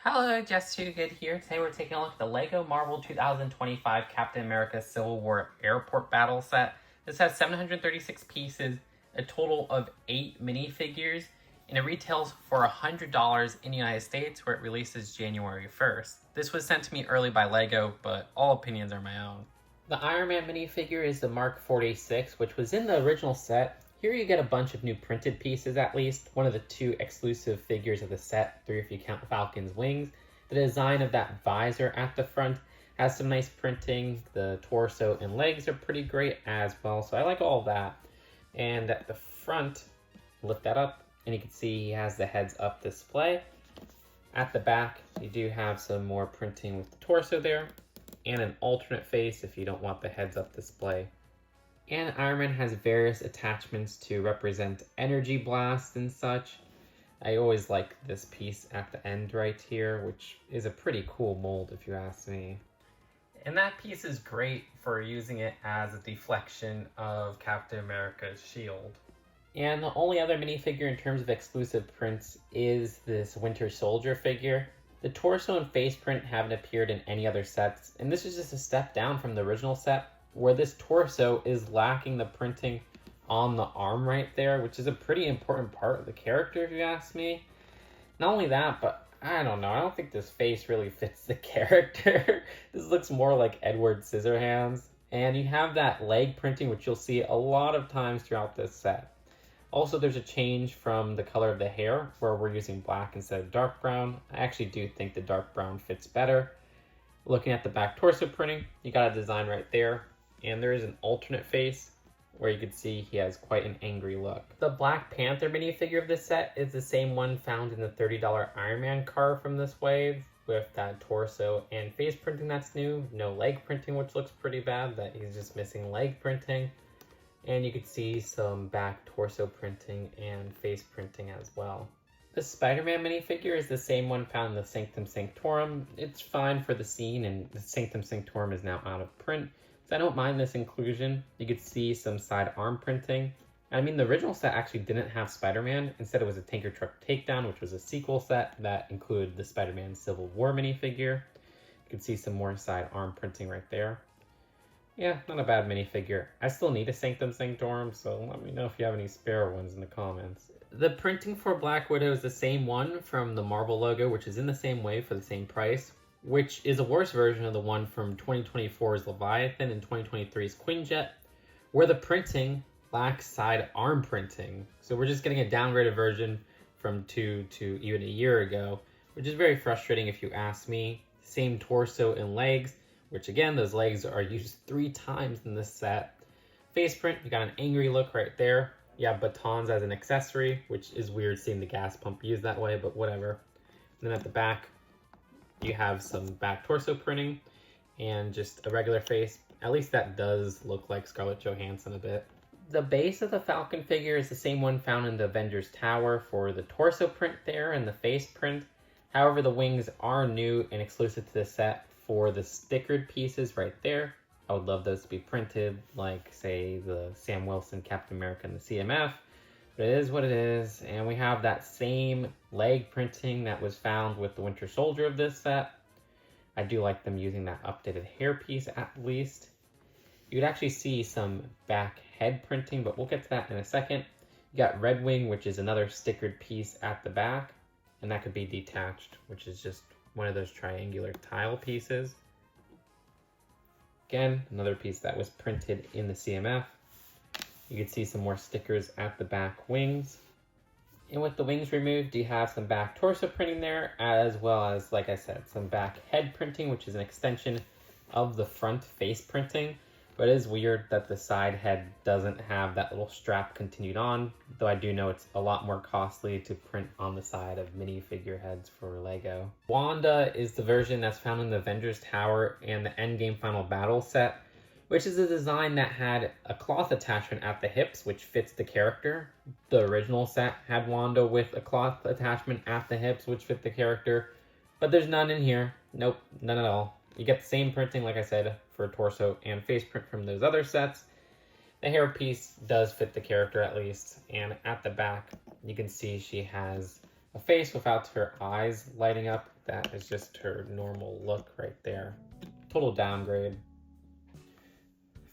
Hello, Just Too Good here. Today we're taking a look at the LEGO Marvel 2025 Captain America Civil War Airport Battle Set. This has 736 pieces, a total of 8 minifigures, and it retails for $100 in the United States, where it releases January 1st. This was sent to me early by LEGO, but all opinions are my own. The Iron Man minifigure is the Mark 46, which was in the original set. Here you get a bunch of new printed pieces at least, one of the 2 exclusive figures of the set, 3 if you count Falcon's wings. The design of that visor at the front has some nice printing. The torso and legs are pretty great as well, so I like all that. And at the front, lift that up, and you can see he has the heads up display. At the back, you do have some more printing with the torso there, and an alternate face if you don't want the heads up display. And Iron Man has various attachments to represent energy blasts and such. I always like this piece at the end right here, which is a pretty cool mold if you ask me. And that piece is great for using it as a deflection of Captain America's shield. And the only other minifigure in terms of exclusive prints is this Winter Soldier figure. The torso and face print haven't appeared in any other sets, and this is just a step down from the original set, where this torso is lacking the printing on the arm right there, which is a pretty important part of the character if you ask me. Not only that, but I don't know, I don't think this face really fits the character. This looks more like Edward Scissorhands. And you have that leg printing, which you'll see a lot of times throughout this set. Also, there's a change from the color of the hair, where we're using black instead of dark brown. I actually do think the dark brown fits better. Looking at the back torso printing, you got a design right there. And there is an alternate face where you can see he has quite an angry look. The Black Panther minifigure of this set is the same one found in the $30 Iron Man car from this wave, with that torso and face printing that's new, no leg printing, which looks pretty bad, that he's just missing leg printing. And you can see some back torso printing and face printing as well. The Spider-Man minifigure is the same one found in the Sanctum Sanctorum. It's fine for the scene, and the Sanctum Sanctorum is now out of print. So I don't mind this inclusion. You could see some side arm printing. I mean, the original set actually didn't have Spider-Man. Instead, it was a Tanker Truck Takedown, which was a sequel set that included the Spider-Man Civil War minifigure. You can see some more side arm printing right there. Yeah, not a bad minifigure. I still need a Sanctum Sanctorum, so let me know if you have any spare ones in the comments. The printing for Black Widow is the same one from the Marvel logo, which is in the same way for the same price, which is a worse version of the one from 2024's Leviathan and 2023's Quinjet, where the printing lacks side arm printing. So we're just getting a downgraded version from 2 to even a year ago, which is very frustrating if you ask me. Same torso and legs, which again, those legs are used 3 times in this set. Face print, you got an angry look right there. You have batons as an accessory, which is weird seeing the gas pump used that way, but whatever. And then at the back, you have some back torso printing and just a regular face. At least that does look like Scarlett Johansson a bit. The base of the Falcon figure is the same one found in the Avengers Tower for the torso print there and the face print. However, the wings are new and exclusive to the set for the stickered pieces right there. I would love those to be printed like, say, the Sam Wilson Captain America and the CMF. But it is what it is, and we have that same leg printing that was found with the Winter Soldier of this set. I do like them using that updated hairpiece at least. You could actually see some back head printing, but we'll get to that in a second. You got Red Wing, which is another stickered piece at the back, and that could be detached, which is just one of those triangular tile pieces. Again, another piece that was printed in the CMF. You can see some more stickers at the back wings. And with the wings removed, you have some back torso printing there, as well as, like I said, some back head printing, which is an extension of the front face printing. But it is weird that the side head doesn't have that little strap continued on, though I do know it's a lot more costly to print on the side of minifigure heads for LEGO. Wanda is the version that's found in the Avengers Tower and the Endgame Final Battle set, which is a design that had a cloth attachment at the hips, which fits the character. The original set had Wanda with a cloth attachment at the hips, which fit the character, but there's none in here. Nope, none at all. You get the same printing, like I said, for torso and face print from those other sets. The hair piece does fit the character at least, and at the back, you can see she has a face without her eyes lighting up. That is just her normal look right there. Total downgrade.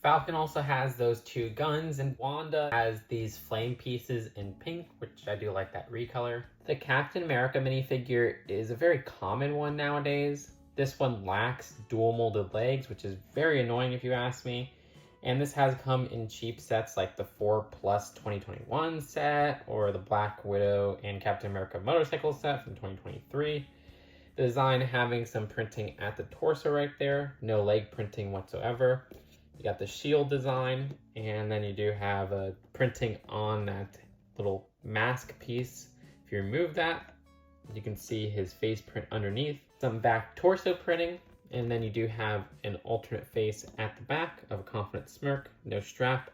Falcon also has those two guns, and Wanda has these flame pieces in pink, which I do like that recolor. The Captain America minifigure is a very common one nowadays. This one lacks dual molded legs, which is very annoying if you ask me. And this has come in cheap sets like the 4 Plus 2021 set, or the Black Widow and Captain America motorcycle set from 2023. The design having some printing at the torso right there, no leg printing whatsoever. You got the shield design, and then you do have a printing on that little mask piece. If you remove that, you can see his face print underneath. Some back torso printing, and then you do have an alternate face at the back of a confident smirk, no strap.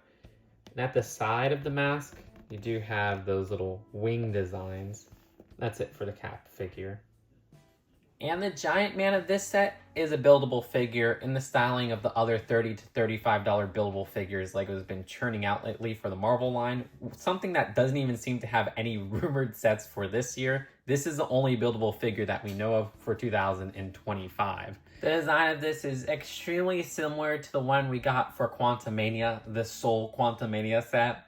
And at the side of the mask, you do have those little wing designs. That's it for the Cap figure. And the giant man of this set is a buildable figure in the styling of the other $30 to $35 buildable figures LEGO's been churning out lately for the Marvel line. Something that doesn't even seem to have any rumored sets for this year. This is the only buildable figure that we know of for 2025. The design of this is extremely similar to the one we got for Quantumania, the Soul Quantumania set.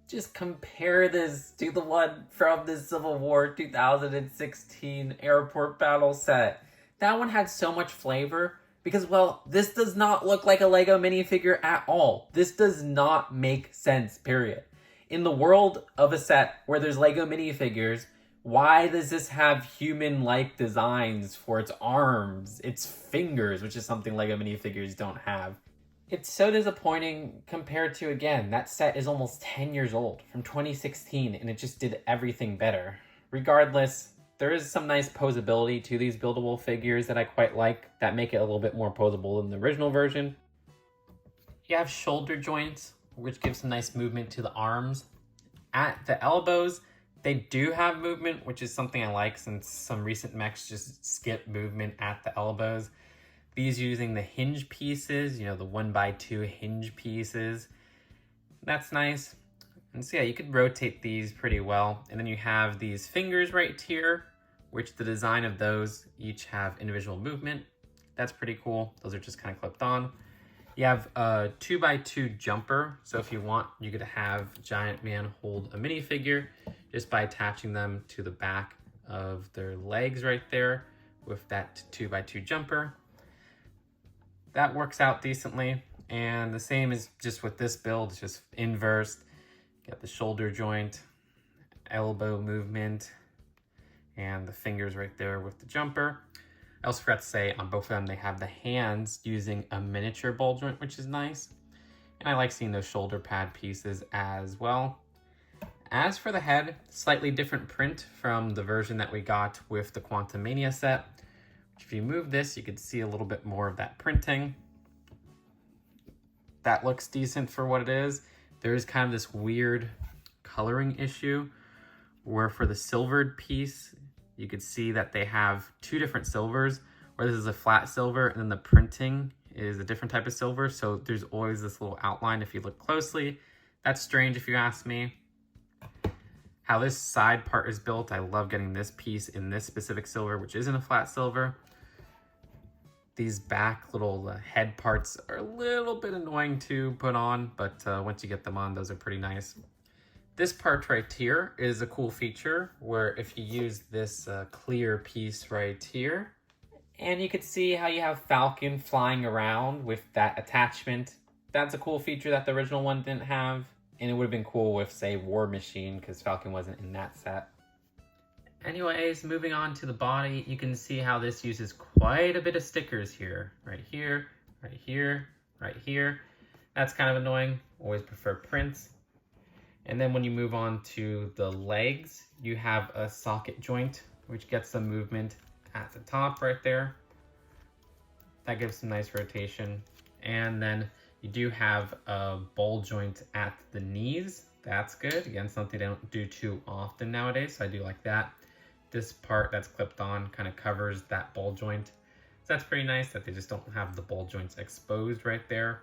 Just compare this to the one from the Civil War 2016 airport battle set. That one had so much flavor because, well, this does not look like a LEGO minifigure at all. This does not make sense, period. In the world of a set where there's LEGO minifigures, why does this have human-like designs for its arms, its fingers, which is something LEGO minifigures don't have? It's so disappointing compared to, again, that set is almost 10 years old, from 2016, and it just did everything better. Regardless, there is some nice posability to these buildable figures that I quite like, that make it a little bit more posable than the original version. You have shoulder joints, which gives some nice movement to the arms. At the elbows, they do have movement, which is something I like since some recent mechs just skip movement at the elbows. These using the hinge pieces, you know, the 1x2 hinge pieces. That's nice. And so yeah, you could rotate these pretty well. And then you have these fingers right here, which the design of those each have individual movement. That's pretty cool. Those are just kind of clipped on. You have a 2x2 jumper. So if you want, you could have Giant Man hold a minifigure just by attaching them to the back of their legs right there with that 2x2 jumper. That works out decently, and the same is just with this build. It's just inverse. Got the shoulder joint, elbow movement, and the fingers right there with the jumper. I also forgot to say on both of them they have the hands using a miniature ball joint, which is nice. And I like seeing those shoulder pad pieces as well. As for the head, slightly different print from the version that we got with the Quantumania set. If you move this, you can see a little bit more of that printing. That looks decent for what it is. There is kind of this weird coloring issue where for the silvered piece, you could see that they have two different silvers, where this is a flat silver and then the printing is a different type of silver. So there's always this little outline if you look closely. That's strange if you ask me. How this side part is built, I love getting this piece in this specific silver, which isn't a flat silver. These back little head parts are a little bit annoying to put on, but once you get them on, those are pretty nice. This part right here is a cool feature where if you use this clear piece right here, and you could see how you have Falcon flying around with that attachment. That's a cool feature that the original one didn't have. And it would have been cool with, say, War Machine, because Falcon wasn't in that set. Anyways, moving on to the body, you can see how this uses quite a bit of stickers here. Right here, right here, right here. That's kind of annoying. Always prefer prints. And then when you move on to the legs, you have a socket joint, which gets some movement at the top right there. That gives some nice rotation. And then you do have a ball joint at the knees. That's good. Again, something they don't do too often nowadays, so I do like that. This part that's clipped on kind of covers that ball joint. So that's pretty nice that they just don't have the ball joints exposed right there.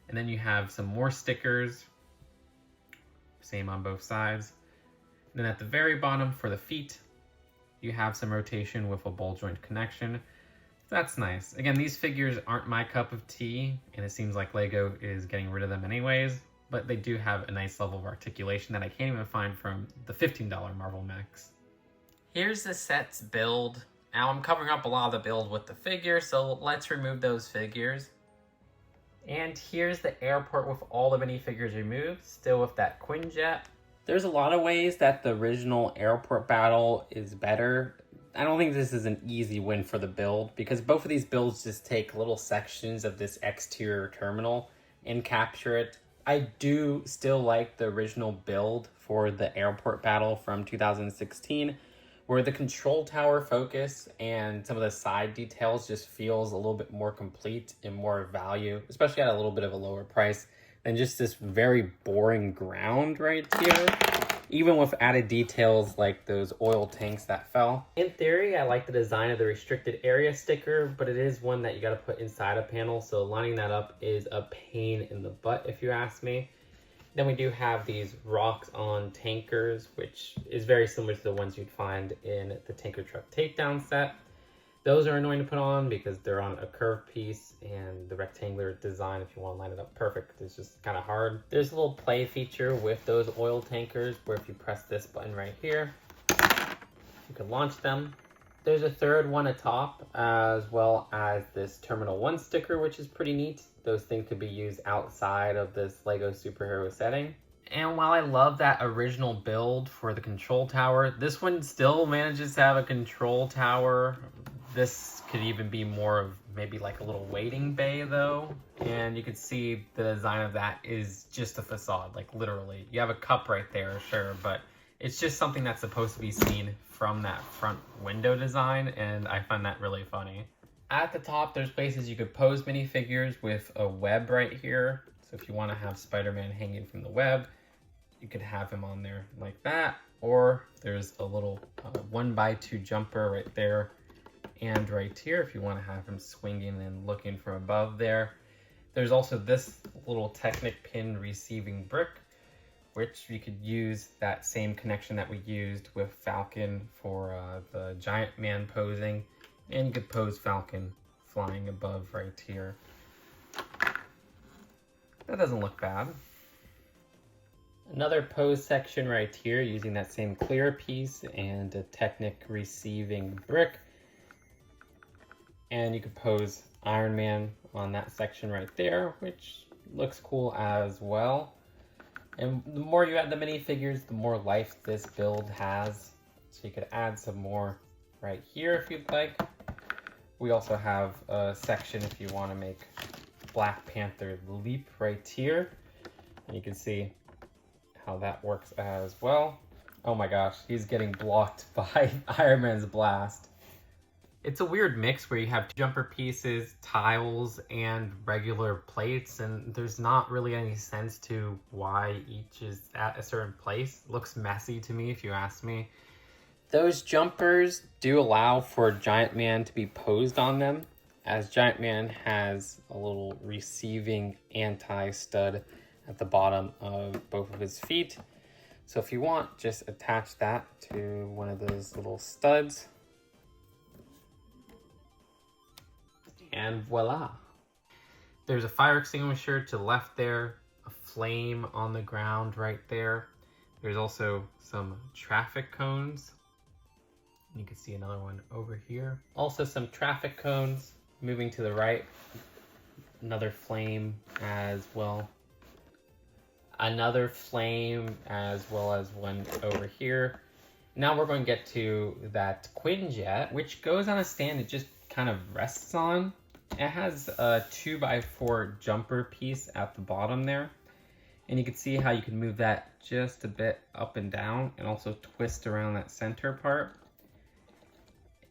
And then you have some more stickers. Same on both sides. And then at the very bottom for the feet, You have some rotation with a ball joint connection. That's nice. Again, these figures aren't my cup of tea, and it seems like Lego is getting rid of them anyways, but they do have a nice level of articulation that I can't even find from the $15 Marvel Mechs. Here's the set's build. Now I'm covering up a lot of the build with the figures, so let's remove those figures. And here's the airport with all the minifigures removed, still with that Quinjet. There's a lot of ways that the original airport battle is better. I don't think this is an easy win for the build, because both of these builds just take little sections of this exterior terminal and capture it. I do still like the original build for the airport battle from 2016, where the control tower focus and some of the side details just feels a little bit more complete and more value, especially at a little bit of a lower price than just this very boring ground right here, even with added details like those oil tanks that fell. In theory, I like the design of the restricted area sticker, but it is one that you got to put inside a panel, so lining that up is a pain in the butt if you ask me. Then we do have these rocks on tankers, which is very similar to the ones you'd find in the Tanker Truck Takedown set. Those are annoying to put on because they're on a curved piece, and the rectangular design, if you want to line it up perfect, is just kind of hard. There's a little play feature with those oil tankers where if you press this button right here, you can launch them. There's a third one atop, as well as this Terminal 1 sticker, which is pretty neat. Those things could be used outside of this Lego superhero setting. And while I love that original build for the control tower, this one still manages to have a control tower. This could even be more of maybe like a little waiting bay though. And you can see the design of that is just a facade, like literally. You have a cup right there, sure, but it's just something that's supposed to be seen from that front window design, and I find that really funny. At the top, there's places you could pose minifigures with a web right here. So if you want to have Spider-Man hanging from the web, you could have him on there like that. Or there's a little 1x2 jumper right there and right here if you want to have him swinging and looking from above there. There's also this little Technic pin receiving brick, which you could use that same connection that we used with Falcon for the Giant Man posing. And you could pose Falcon flying above right here. That doesn't look bad. Another pose section right here using that same clear piece and a Technic receiving brick. And you could pose Iron Man on that section right there, which looks cool as well. And the more you add the minifigures, the more life this build has. So you could add some more right here if you'd like. We also have a section if you want to make Black Panther leap right here. And you can see how that works as well. Oh my gosh, he's getting blocked by Iron Man's blast. It's a weird mix where you have jumper pieces, tiles, and regular plates, and there's not really any sense to why each is at a certain place. It looks messy to me if you ask me. Those jumpers do allow for Giant Man to be posed on them, as Giant Man has a little receiving anti-stud at the bottom of both of his feet. So if you want, just attach that to one of those little studs. And voila. There's a fire extinguisher to the left there, a flame on the ground right there. There's also some traffic cones. You can see another one over here. Also some traffic cones moving to the right. Another flame as well. Another flame as well as one over here. Now we're going to get to that Quinjet, which goes on a stand it just kind of rests on. It has a 2x4 jumper piece at the bottom there. And you can see how you can move that just a bit up and down and also twist around that center part.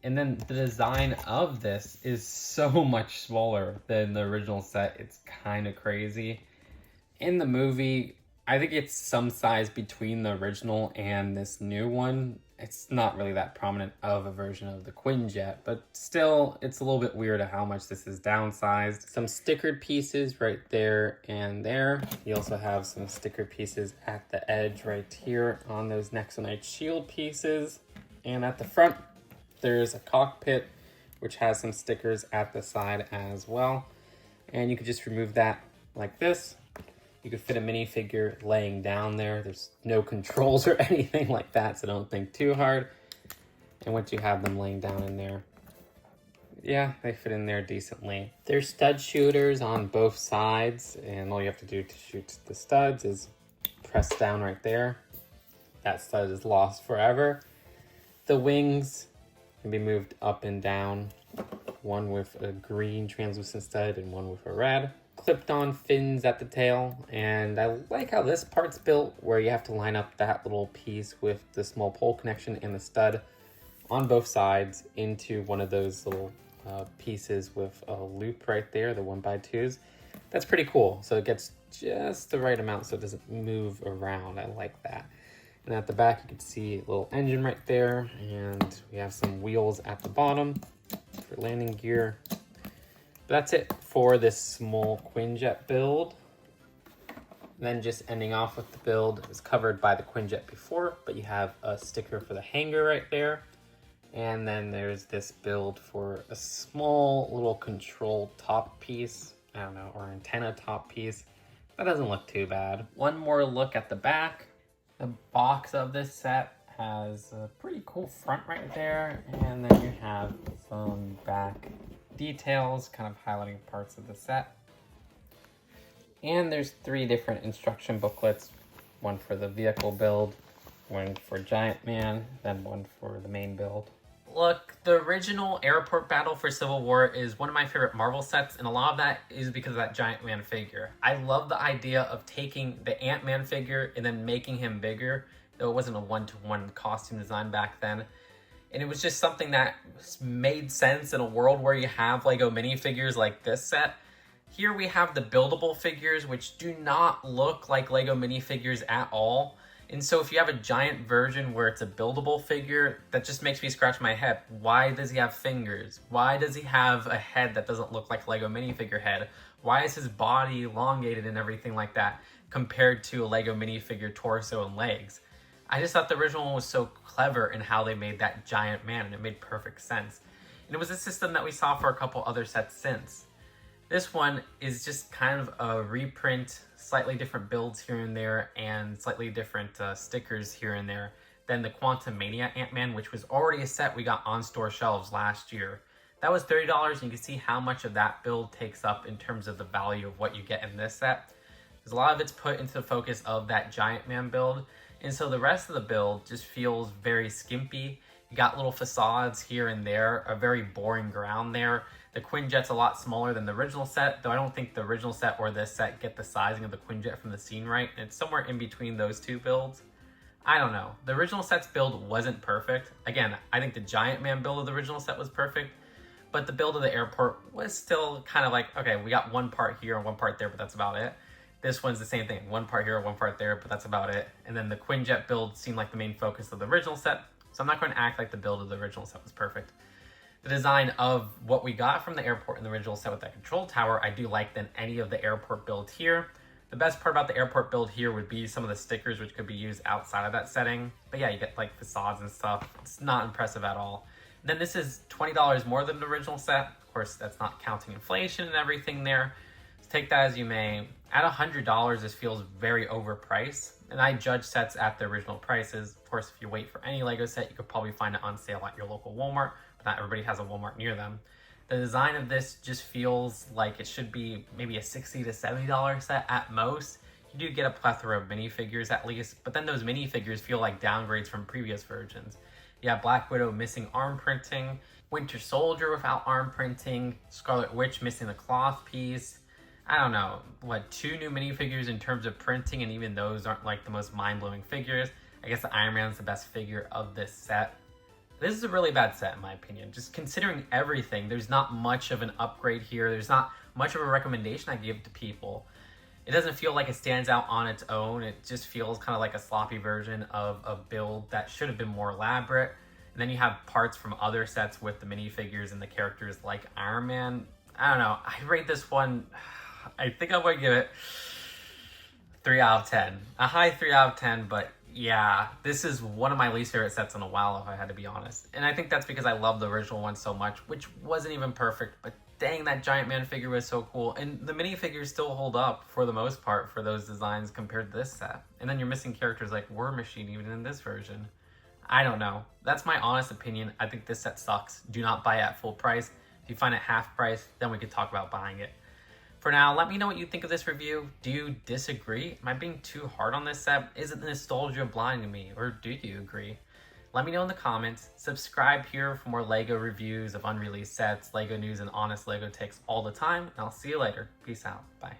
And then the design of this is so much smaller than the original set. It's kind of crazy. In the movie, I think it's some size between the original and this new one. It's not really that prominent of a version of the Quinjet, but still, it's a little bit weird at how much this is downsized. Some stickered pieces right there and there. You also have some stickered pieces at the edge right here on those Nexonite shield pieces. And at the front, There's a cockpit, which has some stickers at the side as well. And you could just remove that like this. You could fit a minifigure laying down there. There's no controls or anything like that, so don't think too hard. And once you have them laying down in there, yeah, they fit in there decently. There's stud shooters on both sides, and all you have to do to shoot the studs is press down right there. That stud is lost forever. The wings can be moved up and down, one with a green translucent stud and one with a red. Clipped on fins at the tail, and I like how this part's built, where you have to line up that little piece with the small pole connection and the stud on both sides into one of those little pieces with a loop right there, the 1x2s. That's pretty cool. So it gets just the right amount so it doesn't move around. I like that. And at the back, you can see a little engine right there, and we have some wheels at the bottom for landing gear. That's it for this small Quinjet build. And then just ending off with the build, it was covered by the Quinjet before, but you have a sticker for the hanger right there. And then there's this build for a small little control top piece, I don't know, or antenna top piece. That doesn't look too bad. One more look at the back. The box of this set has a pretty cool front right there, and then you have some back details kind of highlighting parts of the set. And there's 3 different instruction booklets, one for the vehicle build, one for Giant Man, then one for the main build. Look, the original airport battle for Civil War is one of my favorite Marvel sets, and a lot of that is because of that Giant Man figure. I love the idea of taking the Ant-Man figure and then making him bigger, though it wasn't a one-to-one costume design back then. And it was just something that made sense in a world where you have Lego minifigures like this set. Here we have the buildable figures, which do not look like Lego minifigures at all. And so if you have a giant version where it's a buildable figure, that just makes me scratch my head. Why does he have fingers? Why does he have a head that doesn't look like Lego minifigure head? Why is his body elongated and everything like that compared to a Lego minifigure torso and legs? I just thought the original one was so clever in how they made that giant man, and it made perfect sense. And it was a system that we saw for a couple other sets since. This one is just kind of a reprint, slightly different builds here and there, and slightly different stickers here and there than the Quantum Mania Ant-Man, which was already a set we got on store shelves last year. That was $30, and you can see how much of that build takes up in terms of the value of what you get in this set. Because a lot of it's put into the focus of that Giant Man build, and so the rest of the build just feels very skimpy. You got little facades here and there, a very boring ground there. The Quinjet's a lot smaller than the original set, though I don't think the original set or this set get the sizing of the Quinjet from the scene right, and it's somewhere in between those two builds. I don't know. The original set's build wasn't perfect. Again, I think the Giant Man build of the original set was perfect, but the build of the airport was still kind of like, okay, we got one part here and one part there, but that's about it. This one's the same thing, one part here, one part there, but that's about it. And then the Quinjet build seemed like the main focus of the original set, so I'm not going to act like the build of the original set was perfect. The design of what we got from the airport in the original set with that control tower, I do like than any of the airport build here. The best part about the airport build here would be some of the stickers which could be used outside of that setting. But yeah, you get like facades and stuff. It's not impressive at all. And then this is $20 more than the original set. Of course, that's not counting inflation and everything there. So take that as you may. At $100, this feels very overpriced. And I judge sets at the original prices. Of course, if you wait for any Lego set, you could probably find it on sale at your local Walmart. But not everybody has a Walmart near them. The design of this just feels like it should be maybe a $60 to $70 set at most. You do get a plethora of minifigures at least, but then those minifigures feel like downgrades from previous versions. You have Black Widow missing arm printing, Winter Soldier without arm printing, Scarlet Witch missing the cloth piece. I don't know, what, 2 new minifigures in terms of printing, and even those aren't like the most mind-blowing figures. I guess the Iron Man's the best figure of this set. This is a really bad set in my opinion. Just considering everything, there's not much of an upgrade here. There's not much of a recommendation I give to people. It doesn't feel like it stands out on its own. It just feels kind of like a sloppy version of a build that should have been more elaborate. And then you have parts from other sets with the minifigures and the characters like Iron Man. I don't know. I rate this one, I think I'm going to give it 3 out of 10. A high 3 out of 10, but Yeah, this is one of my least favorite sets in a while, if I had to be honest. And I think that's because I love the original one so much, which wasn't even perfect, but dang, that giant man figure was so cool. And the minifigures still hold up for the most part for those designs compared to this set. And then you're missing characters like War Machine even in this version. I don't know. That's my honest opinion. I think this set sucks. Do not buy it at full price. If you find it half price, then we could talk about buying it. For now, let me know what you think of this review. Do you disagree? Am I being too hard on this set? Is it the nostalgia blinding me, or do you agree? Let me know in the comments. Subscribe here for more LEGO reviews of unreleased sets, LEGO news, and honest LEGO takes all the time. And I'll see you later. Peace out. Bye.